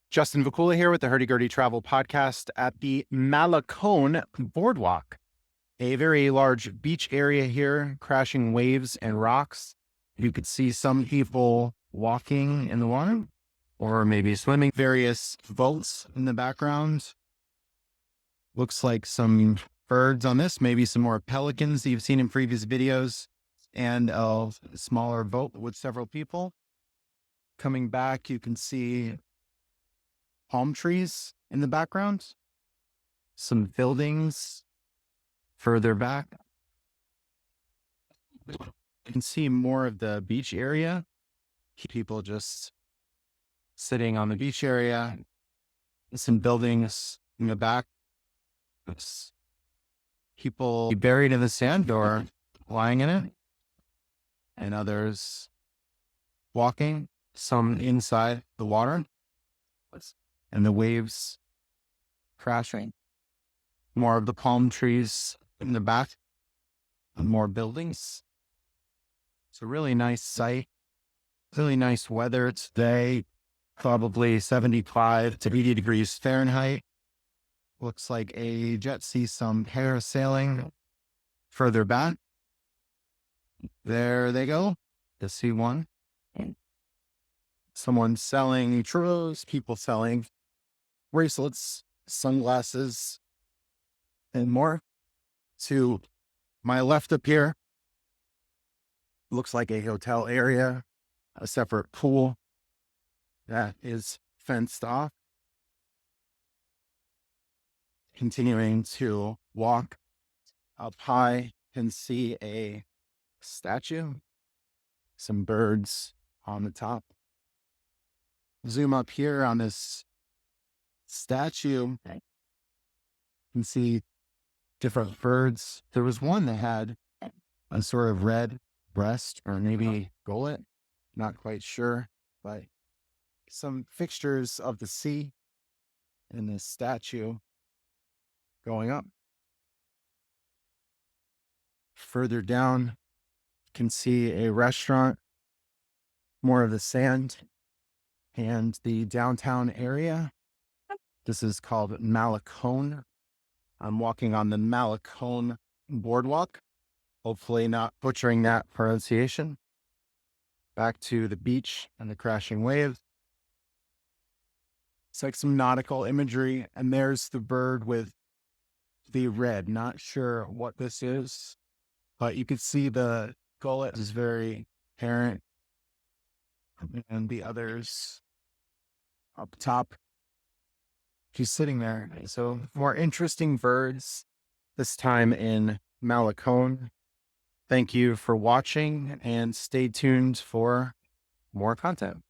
Justin Vacula here with the Hurdy Travel Podcast at the Malecon Boardwalk, a very large beach area here, crashing waves and rocks. You could see some people walking in the water or maybe swimming, various boats in the background. Looks like some birds on this, maybe some more pelicans that you've seen in previous videos, and a smaller boat with several people. Coming back, you can see palm trees in the background, some buildings further back. You can see more of the beach area. People just sitting on the beach area. Some buildings in the back. People buried in the sand or lying in it, and others walking, some inside the water, and the waves crashing. More of the palm trees in the back, and more buildings. It's a really nice sight. Really nice weather today, probably 75 to 80 degrees Fahrenheit. Looks like a jet ski, some parasailing further back. There they go. The C1. Someone selling churros, people selling bracelets, sunglasses, and more. To my left up here, looks like a hotel area, a separate pool that is fenced off. Continuing to walk up high, you can see a statue, some birds on the top. Zoom up here on this statue, you can see different birds. There was one that had a sort of red breast or maybe gullet, not quite sure, but some fixtures of the sea in this statue going up. Further down, you can see a restaurant, more of the sand, and the downtown area. This is called Malecon. I'm walking on the Malecon Boardwalk. Hopefully not butchering that pronunciation. Back to the beach and the crashing waves. It's like some nautical imagery, and there's the bird with the red. Not sure what this is, but you can see the gullet is very apparent, and the others up top, she's sitting there. So more interesting birds, this time in Malecon. Thank you for watching, and stay tuned for more content.